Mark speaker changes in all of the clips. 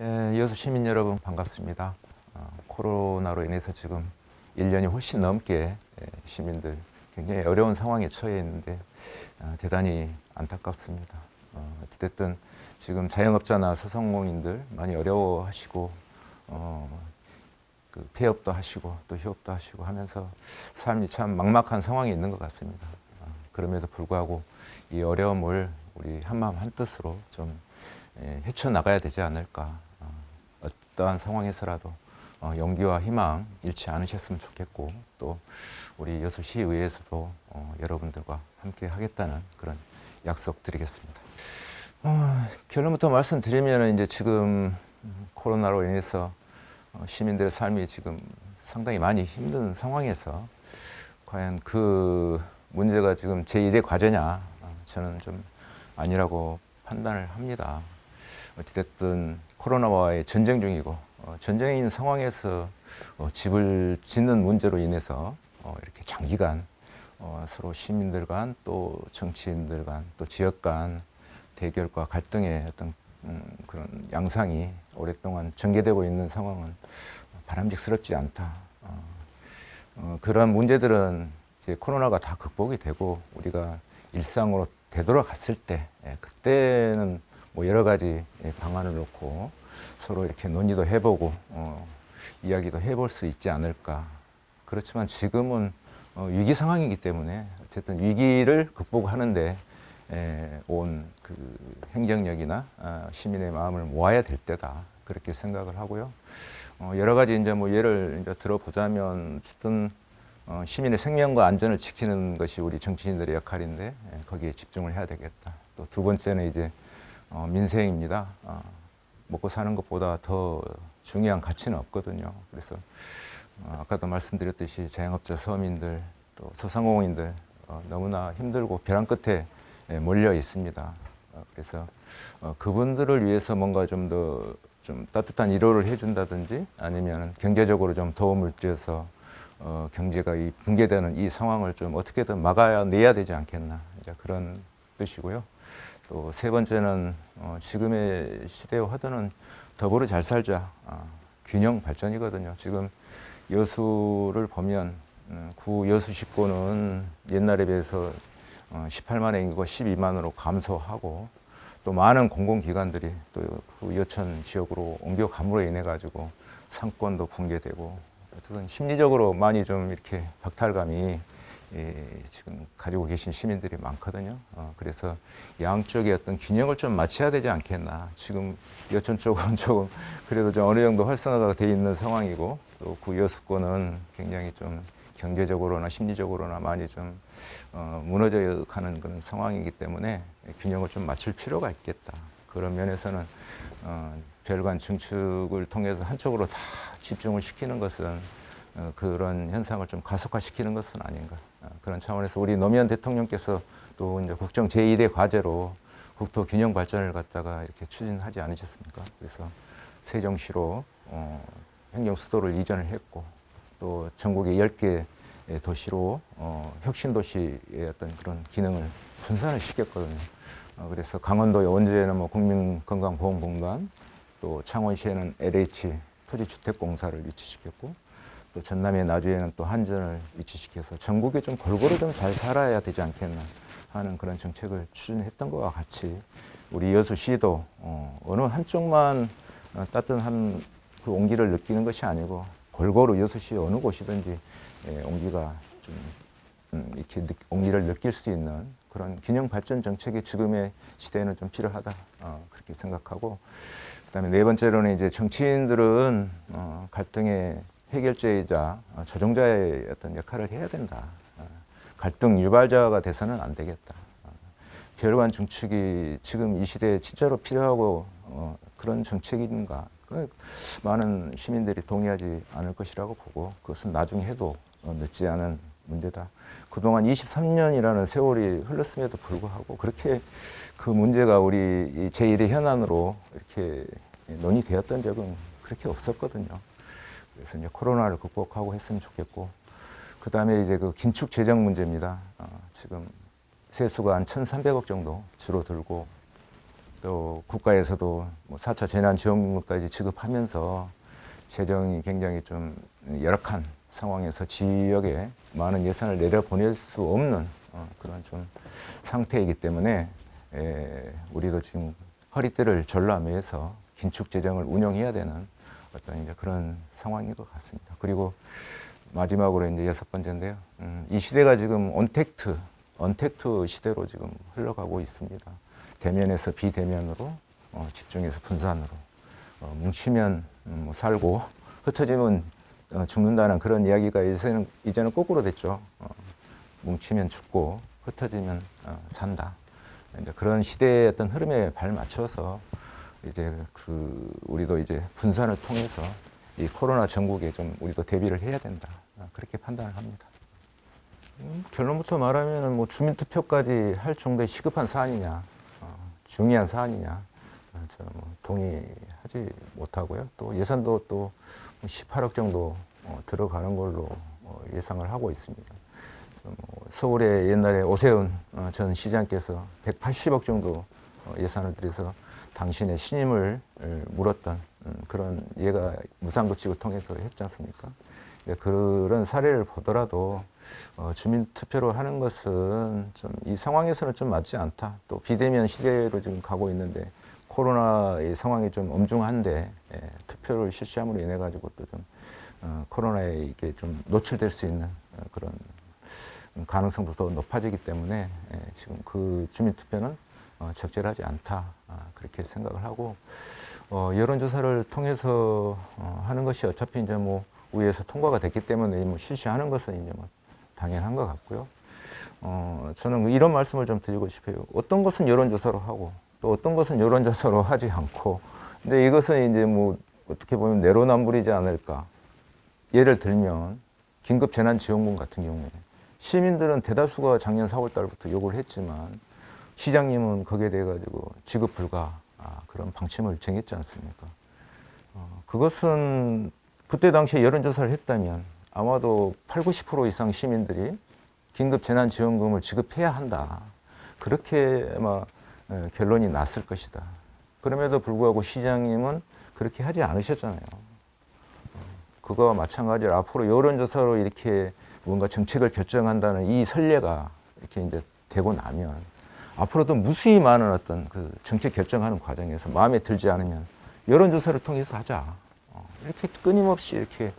Speaker 1: 여수 시민 여러분 반갑습니다. 코로나로 인해서 지금 1년이 훨씬 넘게 시민들 굉장히 어려운 상황에 처해 있는데 대단히 안타깝습니다. 어찌됐든 지금 자영업자나 소상공인들 많이 어려워하시고 그 폐업도 하시고 또 휴업도 하시고 하면서 삶이 참 막막한 상황이 있는 것 같습니다. 그럼에도 불구하고 이 어려움을 우리 한마음 한뜻으로 좀 헤쳐나가야 되지 않을까. 어떠한 상황에서라도 용기와 희망 잃지 않으셨으면 좋겠고, 또 우리 여수시의회에서도 여러분들과 함께 하겠다는 그런 약속 드리겠습니다. 결론부터 말씀드리면 이제 지금 코로나로 인해서 시민들의 삶이 지금 상당히 많이 힘든 상황에서 과연 그 문제가 지금 제1의 과제냐, 저는 좀 아니라고 판단을 합니다. 어찌됐든 코로나와의 전쟁 중이고 전쟁인 상황에서 집을 짓는 문제로 인해서 이렇게 장기간 서로 시민들 간 또 정치인들 간 또 지역 간 대결과 갈등의 어떤 그런 양상이 오랫동안 전개되고 있는 상황은 바람직스럽지 않다. 그런 문제들은 이제 코로나가 다 극복이 되고 우리가 일상으로 되돌아갔을 때 그때는 뭐 여러 가지 방안을 놓고 서로 이렇게 논의도 해보고 이야기도 해볼 수 있지 않을까. 그렇지만 지금은 위기 상황이기 때문에 어쨌든 위기를 극복하는데 온 그 행정력이나 시민의 마음을 모아야 될 때다, 그렇게 생각을 하고요. 여러 가지 이제 뭐 예를 이제 들어보자면 어쨌든 시민의 생명과 안전을 지키는 것이 우리 정치인들의 역할인데 거기에 집중을 해야 되겠다. 또 두 번째는 이제 민생입니다. 먹고 사는 것보다 더 중요한 가치는 없거든요. 그래서 아까도 말씀드렸듯이 자영업자 서민들 또 소상공인들 너무나 힘들고 벼랑 끝에 몰려 있습니다. 그래서 그분들을 위해서 뭔가 좀 더 좀 따뜻한 위로를 해준다든지 아니면 경제적으로 좀 도움을 드려서 경제가 이 붕괴되는 이 상황을 좀 어떻게든 막아내야 되지 않겠나, 이제 그런 뜻이고요. 또 세 번째는 지금의 시대의 화두는 더불어 잘 살자, 균형 발전이거든요. 지금 여수를 보면 구 여수시권은 옛날에 비해서 18만의 인구가 12만으로 감소하고 또 많은 공공기관들이 또 그 여천 지역으로 옮겨감으로 인해 가지고 상권도 붕괴되고 어쨌든 심리적으로 많이 좀 이렇게 박탈감이 지금 가지고 계신 시민들이 많거든요. 그래서 양쪽의 어떤 균형을 좀 맞춰야 되지 않겠나. 지금 여천 쪽은 조금 그래도 좀 어느 정도 활성화가 돼 있는 상황이고 또 그 여수권은 굉장히 좀 경제적으로나 심리적으로나 많이 좀 무너져 가는 그런 상황이기 때문에 균형을 좀 맞출 필요가 있겠다. 그런 면에서는 별관 증축을 통해서 한쪽으로 다 집중을 시키는 것은 그런 현상을 좀 가속화시키는 것은 아닌가. 그런 차원에서 우리 노무현 대통령께서 또 이제 국정 제1의 과제로 국토 균형 발전을 갖다가 이렇게 추진하지 않으셨습니까? 그래서 세종시로 행정 수도를 이전을 했고 또 전국의 10개 도시로 혁신 도시의 어떤 그런 기능을 분산을 시켰거든요. 그래서 강원도의 원주에는 뭐 국민건강보험공단, 또 창원시에는 LH 토지주택공사를 위치시켰고 또 전남의 나주에는 또 한전을 위치시켜서 전국에 좀 골고루 좀 잘 살아야 되지 않겠나 하는 그런 정책을 추진했던 것과 같이 우리 여수시도 어느 한쪽만 따뜻한 그 온기를 느끼는 것이 아니고 골고루 여수시 어느 곳이든지 온기가 좀 이렇게 온기를 느낄 수 있는 그런 균형 발전 정책이 지금의 시대에는 좀 필요하다, 그렇게 생각하고, 그다음에 네 번째로는 이제 정치인들은 갈등의 해결자이자 조정자의 어떤 역할을 해야 된다. 갈등 유발자가 돼서는 안 되겠다. 별관 중축이 지금 이 시대에 진짜로 필요하고 그런 정책인가? 많은 시민들이 동의하지 않을 것이라고 보고 그것은 나중에 해도 늦지 않은 문제다. 그동안 23년이라는 세월이 흘렀음에도 불구하고 그렇게 그 문제가 우리 제1의 현안으로 이렇게 논의되었던 적은 그렇게 없었거든요. 그래서 이제 코로나를 극복하고 했으면 좋겠고, 그 다음에 이제 그 긴축 재정 문제입니다. 지금 세수가 한 1,300억 정도 줄어들고 또 국가에서도 뭐 4차 재난지원금까지 지급하면서 재정이 굉장히 좀 열악한 상황에서 지역에 많은 예산을 내려보낼 수 없는 그런 좀 상태이기 때문에 우리도 지금 허리띠를 졸라매서 긴축 재정을 운영해야 되는 어떤 이제 그런 상황인 것 같습니다. 그리고 마지막으로 이제 6번째인데요. 이 시대가 지금 언택트 시대로 지금 흘러가고 있습니다. 대면에서 비대면으로, 집중해서 분산으로, 뭉치면 살고 흩어지면 죽는다는 그런 이야기가 이제는 거꾸로 됐죠. 뭉치면 죽고 흩어지면 산다. 이제 그런 시대의 어떤 흐름에 발맞춰서 이제 우리도 이제 분산을 통해서 이 코로나 전국에 좀 우리도 대비를 해야 된다. 그렇게 판단을 합니다. 결론부터 말하면 뭐 주민투표까지 할 정도의 시급한 사안이냐, 중요한 사안이냐, 저는 뭐 동의하지 못하고요. 또 예산도 또 18억 정도 들어가는 걸로 예상을 하고 있습니다. 서울에 옛날에 오세훈 전 시장께서 180억 정도 예산을 들여서 당신의 신임을 물었던 그런 예가 무상급식을 통해서 했지 않습니까? 그런 사례를 보더라도 주민투표로 하는 것은 좀 이 상황에서는 좀 맞지 않다. 또 비대면 시대로 지금 가고 있는데 코로나의 상황이 좀 엄중한데 투표를 실시함으로 인해 가지고 또 좀 코로나에 이게 좀 노출될 수 있는 그런 가능성도 더 높아지기 때문에 지금 그 주민투표는 적절하지 않다. 그렇게 생각을 하고 여론조사를 통해서 하는 것이 어차피 이제 뭐 의회에서 통과가 됐기 때문에 뭐 실시하는 것은 이제 뭐 당연한 것 같고요. 저는 이런 말씀을 좀 드리고 싶어요. 어떤 것은 여론조사로 하고 또 어떤 것은 여론조사로 하지 않고, 근데 이것은 이제 뭐 어떻게 보면 내로남불이지 않을까. 예를 들면 긴급재난지원금 같은 경우에 시민들은 대다수가 작년 4월 달부터 요구를 했지만 시장님은 거기에 대해 가지고 지급 불가 그런 방침을 정했지 않습니까? 그것은 그때 당시에 여론조사를 했다면 아마도 80, 90% 이상 시민들이 긴급재난지원금을 지급해야 한다. 그렇게 아마 결론이 났을 것이다. 그럼에도 불구하고 시장님은 그렇게 하지 않으셨잖아요. 그거와 마찬가지로 앞으로 여론조사로 이렇게 뭔가 정책을 결정한다는 이 선례가 이렇게 이제 되고 나면 앞으로도 무수히 많은 어떤 그 정책 결정하는 과정에서 마음에 들지 않으면 여론조사를 통해서 하자. 이렇게 끊임없이 이렇게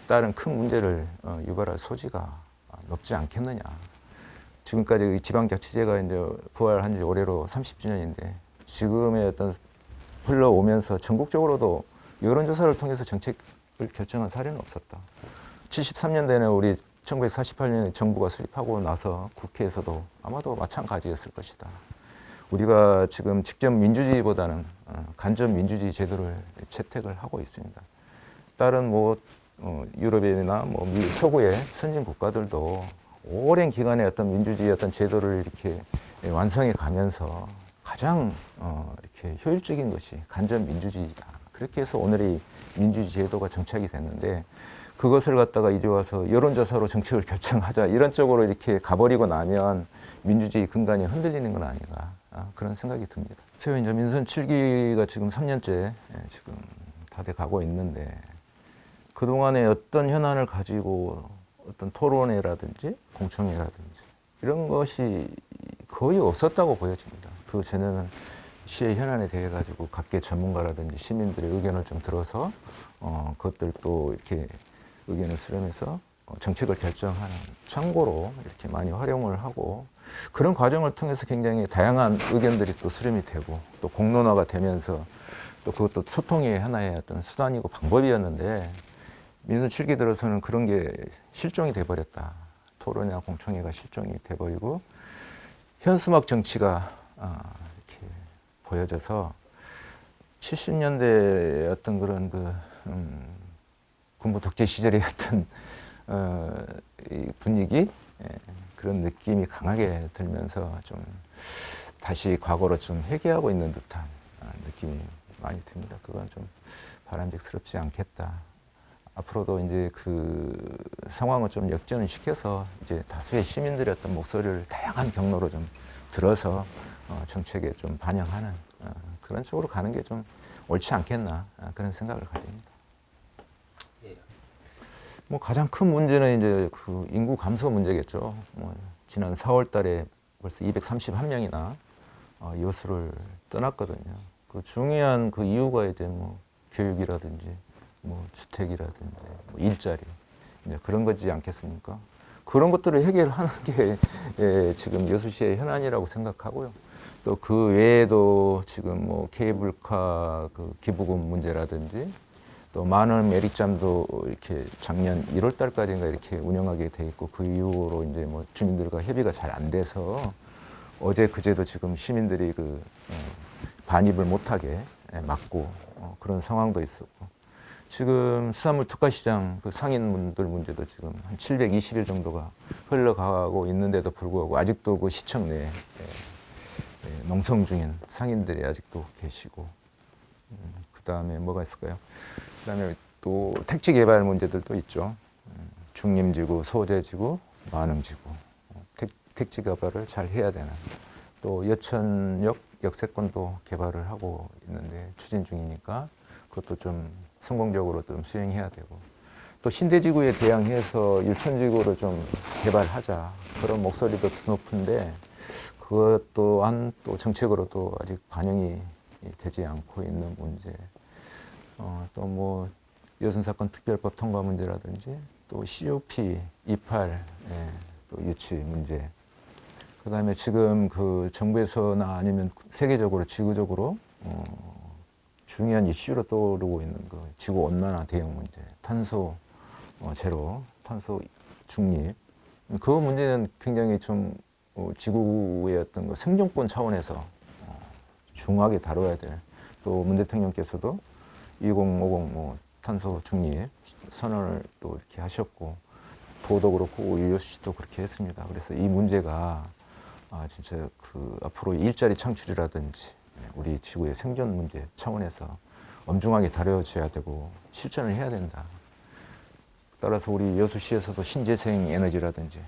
Speaker 1: 다른 큰 문제를 유발할 소지가 높지 않겠느냐. 지금까지 지방자치제가 이제 부활한 지 올해로 30주년인데 지금의 어떤 흘러오면서 전국적으로도 여론조사를 통해서 정책을 결정한 사례는 없었다. 73년대에는 우리 1948년에 정부가 수립하고 나서 국회에서도 아마도 마찬가지였을 것이다. 우리가 지금 직접 민주주의보다는 간접 민주주의 제도를 채택을 하고 있습니다. 다른 뭐 유럽이나 뭐 미 서구의 선진 국가들도 오랜 기간의 어떤 민주주의 어떤 제도를 이렇게 완성해 가면서 가장 이렇게 효율적인 것이 간접 민주주의다. 그렇게 해서 오늘의 민주주의 제도가 정착이 됐는데 그것을 갖다가 이제 와서 여론조사로 정책을 결정하자 이런 쪽으로 이렇게 가버리고 나면 민주주의 근간이 흔들리는 건 아닌가 그런 생각이 듭니다. 세요 이제 민선 7기가 지금 3년째 지금 다 돼 가고 있는데 그동안에 어떤 현안을 가지고 어떤 토론회라든지 공청회라든지 이런 것이 거의 없었다고 보여집니다. 그 전에는 시의 현안에 대해 가지고 각계 전문가라든지 시민들의 의견을 좀 들어서 그것들 또 이렇게 의견을 수렴해서 정책을 결정하는 창고로 이렇게 많이 활용을 하고 그런 과정을 통해서 굉장히 다양한 의견들이 또 수렴이 되고 또 공론화가 되면서 또 그것도 소통의 하나의 어떤 수단이고 방법이었는데 민선 7기 들어서는 그런 게 실종이 돼버렸다. 토론이나 공청회가 실종이 돼버리고 현수막 정치가 이렇게 보여져서 70년대 어떤 그런 군부 독재 시절의 어떤 이 분위기 그런 느낌이 강하게 들면서 좀 다시 과거로 좀 회귀하고 있는 듯한 느낌이 많이 듭니다. 그건 좀 바람직스럽지 않겠다. 앞으로도 이제 그 상황을 좀 역전을 시켜서 이제 다수의 시민들의 어떤 목소리를 다양한 경로로 좀 들어서 정책에 좀 반영하는 그런 쪽으로 가는 게 좀 옳지 않겠나 그런 생각을 가집니다.
Speaker 2: 예.
Speaker 1: 뭐 가장 큰 문제는 이제 그 인구 감소 문제겠죠. 뭐 지난 4월달에 벌써 231명이나 여수를 떠났거든요. 그 중요한 그 이유가 이제 뭐 교육이라든지 뭐 주택이라든지 뭐 일자리 이제 그런 거지 않겠습니까? 그런 것들을 해결하는 게 예, 지금 여수시의 현안이라고 생각하고요. 또 그 외에도 지금 뭐 케이블카 그 기부금 문제라든지 또 만원 메리점도 이렇게 작년 1월 달까지인가 이렇게 운영하게 돼 있고 그 이후로 이제 뭐 주민들과 협의가 잘 안 돼서 어제 그제도 지금 시민들이 그 반입을 못하게 막고 그런 상황도 있었고 지금 수산물 특화시장 그 상인분들 문제도 지금 한 720일 정도가 흘러가고 있는데도 불구하고 아직도 그 시청 내에 농성 중인 상인들이 아직도 계시고 그 다음에 뭐가 있을까요? 그 다음에 또 택지 개발 문제들도 있죠. 중림지구, 소재지구, 만흥지구 택지 개발을 잘 해야 되는 또 여천역 역세권도 개발을 하고 있는데 추진 중이니까 그것도 좀 성공적으로 좀 수행해야 되고 또 신대지구에 대항해서 율촌지구를 좀 개발하자 그런 목소리도 높은데 그것 또한 또 정책으로도 아직 반영이 되지 않고 있는 문제 또 뭐 여순사건 특별법 통과 문제라든지 또 COP 28 또 유치 문제 그다음에 지금 그 정부에서나 아니면 세계적으로 지구적으로 중요한 이슈로 떠오르고 있는 그 지구 온난화 대응 문제, 탄소 제로, 탄소 중립 그 문제는 굉장히 좀 지구의 어떤 그 생존권 차원에서 중하게 다뤄야 될 또 문 대통령께서도 2050 뭐 탄소 중립 선언을 또 이렇게 하셨고 도도 그렇고 우리 여수시도 그렇게 했습니다. 그래서 이 문제가 진짜 그 앞으로 일자리 창출이라든지 우리 지구의 생존 문제 차원에서 엄중하게 다뤄져야 되고 실천을 해야 된다. 따라서 우리 여수시에서도 신재생 에너지라든지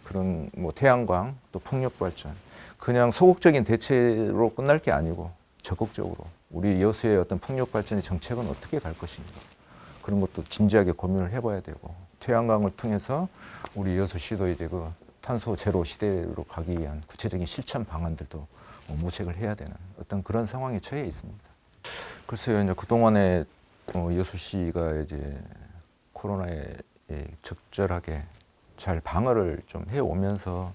Speaker 1: 그런 뭐 태양광 또 풍력 발전 그냥 소극적인 대체로 끝날 게 아니고 적극적으로 우리 여수의 어떤 풍력 발전의 정책은 어떻게 갈 것인가 그런 것도 진지하게 고민을 해봐야 되고 태양광을 통해서 우리 여수시도 이제 그 탄소 제로 시대로 가기 위한 구체적인 실천 방안들도 모색을 해야 되는 어떤 그런 상황에 처해 있습니다. 글쎄요, 이제 그동안에 여수시가 이제 코로나에 적절하게 잘 방어를 좀 해오면서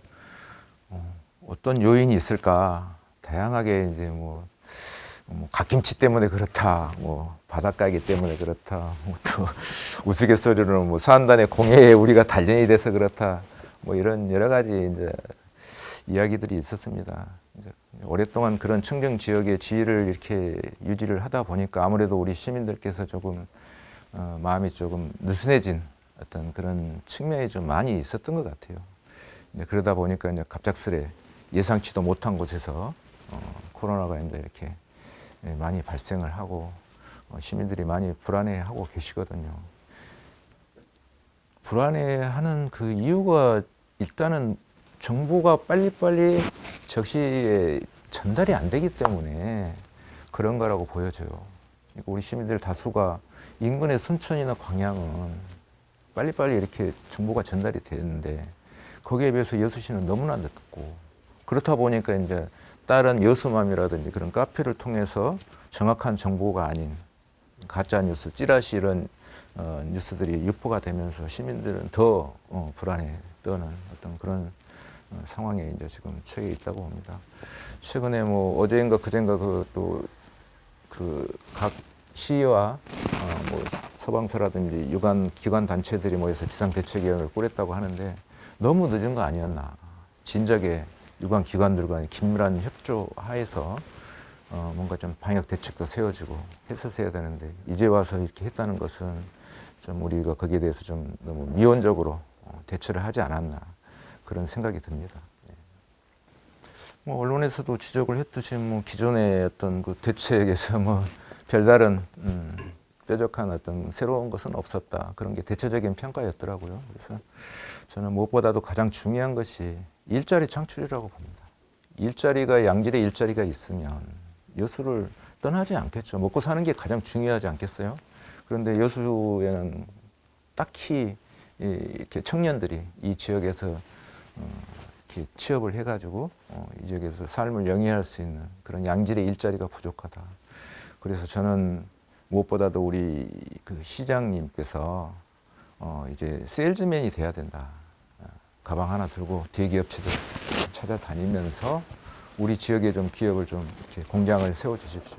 Speaker 1: 어떤 요인이 있을까 다양하게 이제 뭐 갓김치 때문에 그렇다, 뭐 바닷가기 때문에 그렇다, 또 우스갯소리로는 뭐 사한단의 공해에 우리가 단련이 돼서 그렇다, 뭐 이런 여러 가지 이제 이야기들이 있었습니다. 이제 오랫동안 그런 청정 지역의 지위를 이렇게 유지를 하다 보니까 아무래도 우리 시민들께서 조금 마음이 조금 느슨해진 어떤 그런 측면이 좀 많이 있었던 것 같아요. 이제 그러다 보니까 이제 갑작스레 예상치도 못한 곳에서 코로나가 이제 이렇게 많이 발생을 하고 시민들이 많이 불안해하고 계시거든요. 불안해하는 그 이유가 일단은 정보가 빨리빨리 적시에 전달이 안 되기 때문에 그런 거라고 보여져요. 우리 시민들 다수가 인근의 순천이나 광양은 빨리빨리 이렇게 정보가 전달이 되는데 거기에 비해서 여수시는 너무나 늦고 그렇다 보니까 이제 다른 여수맘이라든지 그런 카페를 통해서 정확한 정보가 아닌 가짜 뉴스, 찌라시 이런 뉴스들이 유포가 되면서 시민들은 더 불안에 떠는 어떤 그런 상황에 이제 지금 처해 있다고 봅니다. 최근에 뭐 어제인가 그젠가 그 각 시와 뭐 소방서라든지 유관 기관 단체들이 모여서 비상대책위원회를 꾸렸다고 하는데 너무 늦은 거 아니었나. 진작에 유관 기관들과 긴밀한 협조 하에서 뭔가 좀 방역 대책도 세워지고 했었어야 되는데 이제 와서 이렇게 했다는 것은 좀 우리가 거기에 대해서 좀 너무 미온적으로 대처를 하지 않았나 그런 생각이 듭니다. 뭐 언론에서도 지적을 했듯이 뭐 기존의 어떤 그 대책에서 뭐 별다른 뾰족한 어떤 새로운 것은 없었다. 그런 게 대체적인 평가였더라고요. 그래서 저는 무엇보다도 가장 중요한 것이 일자리 창출이라고 봅니다. 일자리가 양질의 일자리가 있으면 여수를 떠나지 않겠죠. 먹고 사는 게 가장 중요하지 않겠어요? 그런데 여수에는 딱히 이렇게 청년들이 이 지역에서 이렇게 취업을 해가지고 이 지역에서 삶을 영위할 수 있는 그런 양질의 일자리가 부족하다. 그래서 저는 무엇보다도 우리 그 시장님께서 이제 세일즈맨이 돼야 된다. 가방 하나 들고 대기업체들 찾아다니면서 우리 지역에 좀 기업을 좀 이렇게 공장을 세워 주십시오.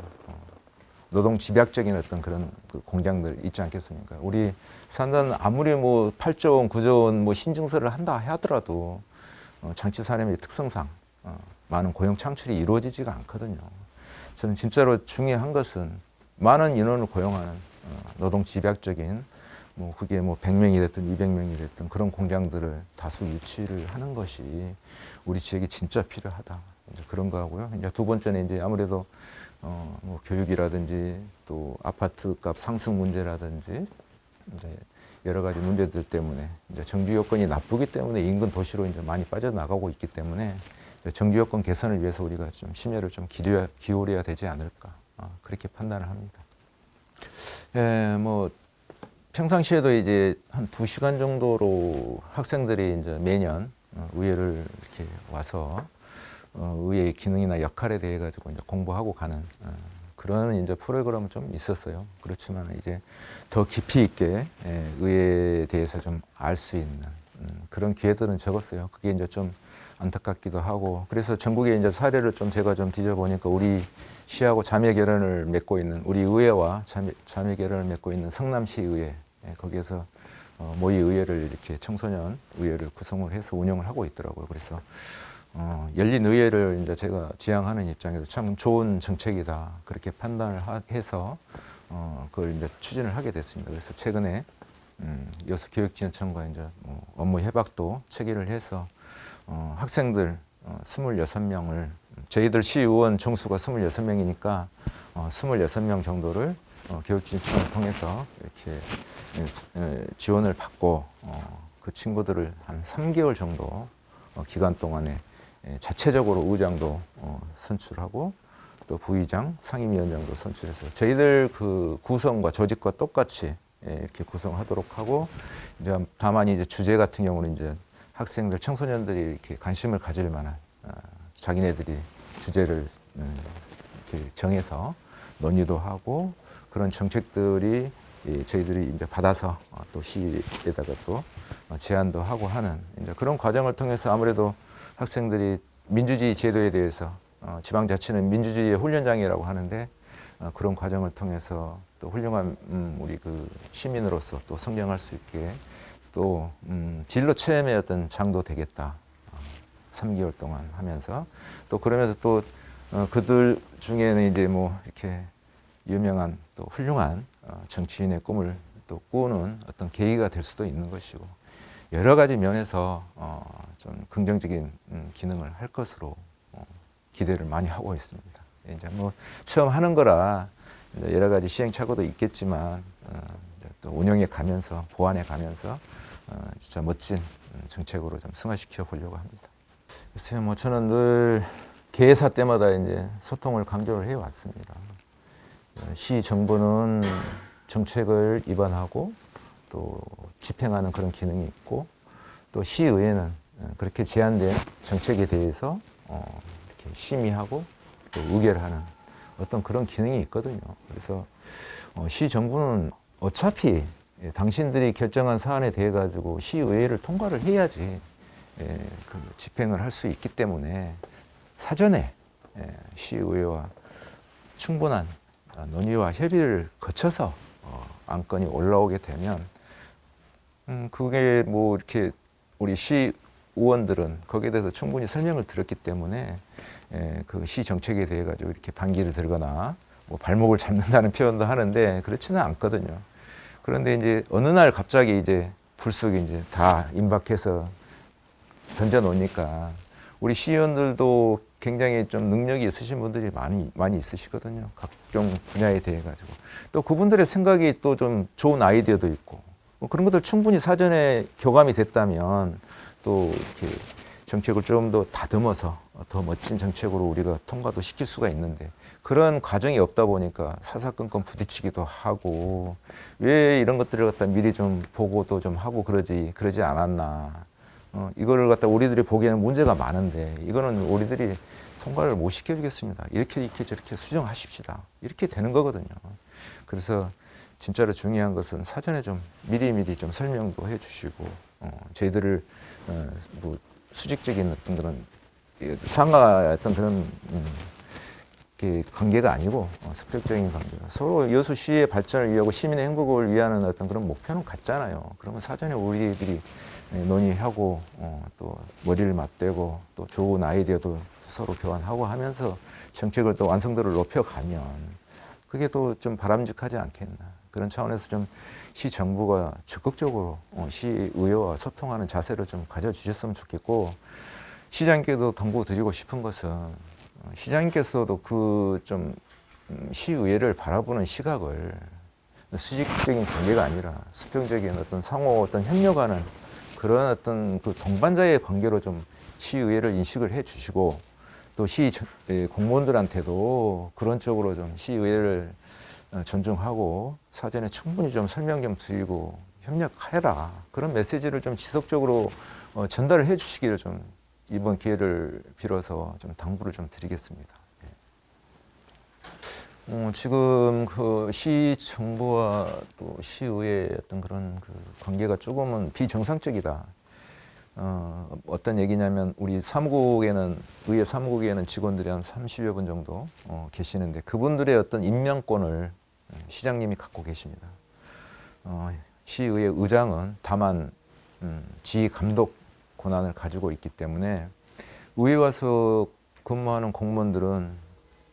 Speaker 1: 노동 집약적인 어떤 그런 그 공장들 있지 않겠습니까? 우리 산단 아무리 뭐 8조 원, 9조 원 뭐 신증서를 한다 하더라도 장치 산업의 특성상 많은 고용 창출이 이루어지지가 않거든요. 저는 진짜로 중요한 것은 많은 인원을 고용하는 노동 집약적인 뭐 그게 뭐 100명이 됐든 200명이 됐든 그런 공장들을 다수 유치를 하는 것이 우리 지역에 진짜 필요하다. 이제 그런 거하고요. 이제 두 번째는 이제 아무래도 뭐 교육이라든지 또 아파트 값 상승 문제라든지 이제 여러 가지 문제들 때문에 이제 정주 여건이 나쁘기 때문에 인근 도시로 이제 많이 빠져나가고 있기 때문에 정주 여건 개선을 위해서 우리가 좀 심혈을 좀 기울여야 되지 않을까 그렇게 판단을 합니다. 뭐 평상시에도 이제 한 2시간 정도로 학생들이 이제 매년 의회를 이렇게 와서 의회의 기능이나 역할에 대해 가지고 이제 공부하고 가는 그런 이제 프로그램은 좀 있었어요. 그렇지만 이제 더 깊이 있게 의회에 대해서 좀 알 수 있는 그런 기회들은 적었어요. 그게 이제 좀 안타깝기도 하고 그래서 전국의 이제 사례를 좀 제가 좀 뒤져보니까 우리 시하고 자매 결연을 맺고 있는 우리 의회와 자매 결연을 맺고 있는 성남시 의회 거기에서 모의 의회를 이렇게 청소년 의회를 구성을 해서 운영을 하고 있더라고요. 그래서 열린 의회를 이제 제가 지향하는 입장에서 참 좋은 정책이다 그렇게 판단을 해서 그걸 이제 추진을 하게 됐습니다. 그래서 최근에 여수 교육지원청과 이제 뭐 업무 협약도 체결을 해서 학생들 26명을 저희들 시의원 정수가 26명이니까 26명 정도를 교육지원청을 통해서 이렇게 지원을 받고 그 친구들을 한 3개월 정도 기간 동안에 자체적으로 의장도 선출하고 또 부의장, 상임위원장도 선출해서 저희들 그 구성과 조직과 똑같이 이렇게 구성하도록 하고 이제 다만 이제 주제 같은 경우는 이제 학생들, 청소년들이 이렇게 관심을 가질 만한 자기네들이 주제를 이렇게 정해서 논의도 하고 그런 정책들이 저희들이 이제 받아서 또 시에다가 또 제안도 하고 하는 이제 그런 과정을 통해서 아무래도 학생들이 민주주의 제도에 대해서 지방자치는 민주주의의 훈련장이라고 하는데 그런 과정을 통해서 또 훌륭한 우리 그 시민으로서 또 성장할 수 있게 또 진로 체험의 어떤 장도 되겠다. 3개월 동안 하면서 또 그러면서 또 그들 중에는 이제 뭐 이렇게 유명한 또 훌륭한 정치인의 꿈을 또 꾸는 어떤 계기가 될 수도 있는 것이고 여러 가지 면에서 좀 긍정적인 기능을 할 것으로 기대를 많이 하고 있습니다. 이제 뭐 처음 하는 거라 이제 여러 가지 시행착오도 있겠지만 또 운영해 가면서 보완해 가면서 진짜 멋진 정책으로 좀 승화시켜 보려고 합니다. 글쎄요, 뭐 저는 늘 개회사 때마다 이제 소통을 강조를 해 왔습니다. 시 정부는 정책을 입안하고 또 집행하는 그런 기능이 있고 또 시의회는 그렇게 제안된 정책에 대해서 이렇게 심의하고 또 의결하는 어떤 그런 기능이 있거든요. 그래서 시 정부는 어차피 당신들이 결정한 사안에 대해 가지고 시의회를 통과를 해야지 그 집행을 할 수 있기 때문에 사전에 시의회와 충분한 논의와 협의를 거쳐서 안건이 올라오게 되면 그게 뭐 이렇게 우리 시 의원들은 거기에 대해서 충분히 설명을 들었기 때문에 그 시 정책에 대해 가지고 이렇게 반기를 들거나 뭐 발목을 잡는다는 표현도 하는데 그렇지는 않거든요. 그런데 이제 어느 날 갑자기 이제 불쑥 이제 다 임박해서 던져 놓으니까 우리 시의원들도 굉장히 좀 능력이 있으신 분들이 많이 있으시거든요. 각종 분야에 대해 가지고 또 그분들의 생각이 또 좀 좋은 아이디어도 있고 뭐 그런 것들 충분히 사전에 교감이 됐다면 또 이렇게 정책을 좀 더 다듬어서 더 멋진 정책으로 우리가 통과도 시킬 수가 있는데 그런 과정이 없다 보니까 사사건건 부딪히기도 하고 왜 이런 것들을 갖다 미리 좀 보고도 좀 하고 그러지 않았나. 이거를 갖다 우리들이 보기에는 문제가 많은데 이거는 우리들이 통과를 못 시켜주겠습니다. 이렇게 저렇게 수정하십시다. 이렇게 되는 거거든요. 그래서 진짜로 중요한 것은 사전에 좀 미리 좀 설명도 해주시고 저희들을 뭐 수직적인 어떤 그런 상하 어떤 그런 관계가 아니고 습격적인 관계가 서로 여수시의 발전을 위하고 시민의 행복을 위하는 어떤 그런 목표는 같잖아요. 그러면 사전에 우리들이 논의하고 또 머리를 맞대고 또 좋은 아이디어도 서로 교환하고 하면서 정책을 또 완성도를 높여가면 그게 또 좀 바람직하지 않겠나. 그런 차원에서 좀 시 정부가 적극적으로 시의회와 소통하는 자세를 좀 가져주셨으면 좋겠고 시장님께도 당부드리고 싶은 것은 시장님께서도 그 좀 시의회를 바라보는 시각을 수직적인 관계가 아니라 수평적인 어떤 상호 어떤 협력하는 그런 어떤 그 동반자의 관계로 좀 시의회를 인식을 해 주시고 또 시 공무원들한테도 그런 쪽으로 좀 시의회를 존중하고 사전에 충분히 좀 설명 좀 드리고 협력해라. 그런 메시지를 좀 지속적으로 전달을 해 주시기를 좀 이번 기회를 빌어서 좀 당부를 좀 드리겠습니다. 지금 그 시 정부와 또 시의회의 어떤 그런 그 관계가 조금은 비정상적이다. 어떤 얘기냐면 우리 사무국에는 의회 사무국에는 직원들이 한 30여 분 정도 계시는데 그분들의 어떤 임명권을 시장님이 갖고 계십니다. 시의회 의장은 다만 지휘 감독 권한을 가지고 있기 때문에 의회 와서 근무하는 공무원들은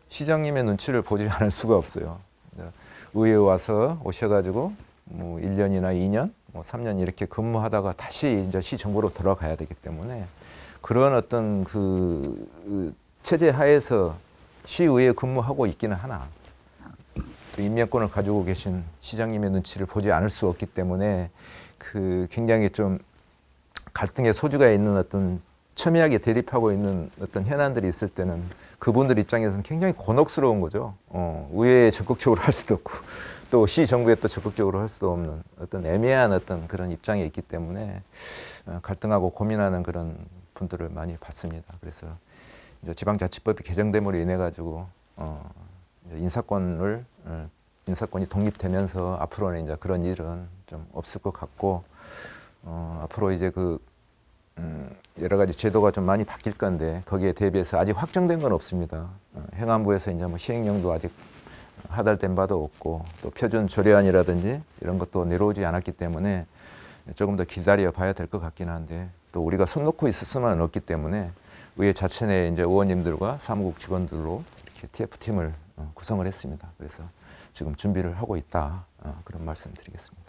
Speaker 1: 시장님의 눈치를 보지 않을 수가 없어요. 의회 와서 오셔가지고 뭐 1년이나 2년, 뭐 3년 이렇게 근무하다가 다시 이제 시 정부로 돌아가야 되기 때문에 그런 어떤 그 체제 하에서 시의회에 근무하고 있기는 하나 또 임명권을 가지고 계신 시장님의 눈치를 보지 않을 수 없기 때문에 그 굉장히 좀 갈등의 소지가 있는 어떤 첨예하게 대립하고 있는 어떤 현안들이 있을 때는 그분들 입장에서는 굉장히 곤혹스러운 거죠. 의회에 적극적으로 할 수도 없고 또 시 정부에 또 적극적으로 할 수도 없는 어떤 애매한 어떤 그런 입장에 있기 때문에 갈등하고 고민하는 그런 분들을 많이 봤습니다. 그래서 이제 지방자치법이 개정됨으로 인해 가지고 인사권이 독립되면서 앞으로는 이제 그런 일은 좀 없을 것 같고 앞으로 이제 그 여러 가지 제도가 좀 많이 바뀔 건데 거기에 대비해서 아직 확정된 건 없습니다. 행안부에서 이제 뭐 시행령도 아직 하달된 바도 없고 또 표준 조례안이라든지 이런 것도 내려오지 않았기 때문에 조금 더 기다려 봐야 될 것 같긴 한데 또 우리가 손 놓고 있을 수는 없기 때문에 의회 자체 내 이제 의원님들과 사무국 직원들로 이렇게 TF팀을 구성을 했습니다. 그래서 지금 준비를 하고 있다 그런 말씀드리겠습니다.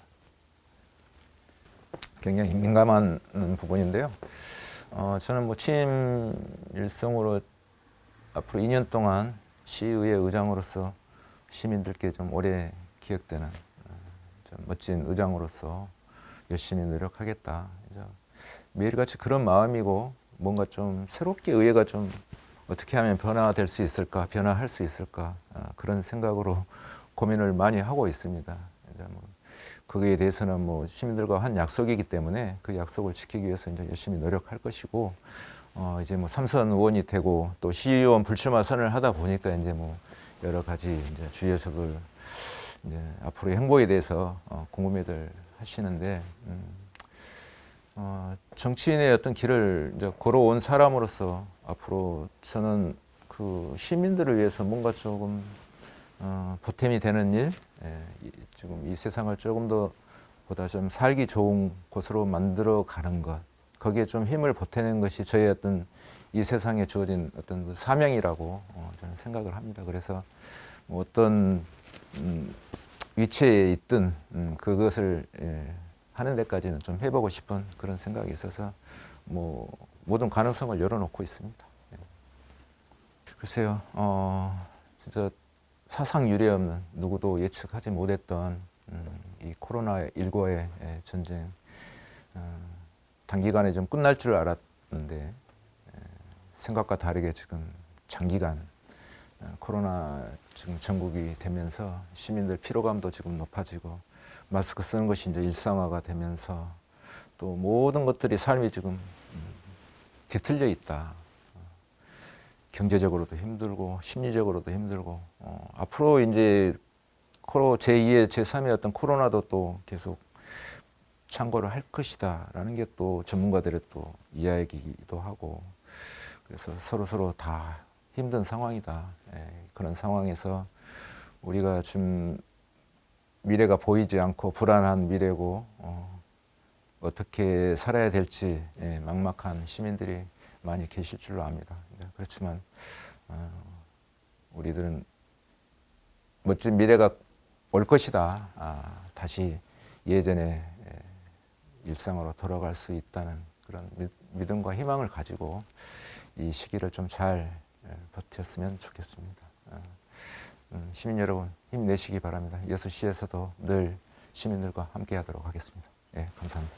Speaker 1: 굉장히 민감한 부분인데요. 저는 뭐 취임 일성으로 앞으로 2년 동안 시의회 의장으로서 시민들께 좀 오래 기억되는 좀 멋진 의장으로서 열심히 노력하겠다. 매일같이 그런 마음이고 뭔가 좀 새롭게 의회가 좀 어떻게 하면 변화될 수 있을까, 변화할 수 있을까 그런 생각으로 고민을 많이 하고 있습니다. 거기에 대해서는 뭐 시민들과 한 약속이기 때문에 그 약속을 지키기 위해서 이제 열심히 노력할 것이고 이제 뭐 삼선 의원이 되고 또 시의원 불출마 선언을 하다 보니까 이제 뭐 여러 가지 이제 주위에서들 이제 앞으로의 행보에 대해서 궁금해들 하시는데 정치인의 어떤 길을 이제 걸어온 사람으로서 앞으로 저는 그 시민들을 위해서 뭔가 조금 보탬이 되는 일, 지금 이 세상을 조금 더 보다 좀 살기 좋은 곳으로 만들어 가는 것, 거기에 좀 힘을 보태는 것이 저의 어떤 이 세상에 주어진 어떤 그 사명이라고 저는 생각을 합니다. 그래서 뭐 어떤 위치에 있든 그것을 하는 데까지는 좀 해보고 싶은 그런 생각이 있어서 뭐 모든 가능성을 열어놓고 있습니다. 글쎄요, 진짜 사상 유례 없는 누구도 예측하지 못했던 이 코로나19의 전쟁 단기간에 좀 끝날 줄 알았는데 생각과 다르게 지금 장기간 코로나 지금 전국이 되면서 시민들 피로감도 지금 높아지고 마스크 쓰는 것이 이제 일상화가 되면서 또 모든 것들이 삶이 지금 뒤틀려 있다. 경제적으로도 힘들고 심리적으로도 힘들고 앞으로 이제 제2의 제3의 어떤 코로나도 또 계속 창궐을 할 것이다라는 게 또 전문가들의 또 이야기이기도 하고 그래서 서로 다 힘든 상황이다. 그런 상황에서 우리가 좀 미래가 보이지 않고 불안한 미래고 어떻게 살아야 될지 막막한 시민들이 많이 계실 줄로 압니다. 그렇지만 우리들은 멋진 미래가 올 것이다. 다시 예전의 일상으로 돌아갈 수 있다는 그런 믿음과 희망을 가지고 이 시기를 좀 잘 버텼으면 좋겠습니다. 시민 여러분 힘내시기 바랍니다. 6시에서도 늘 시민들과 함께 하도록 하겠습니다. 감사합니다.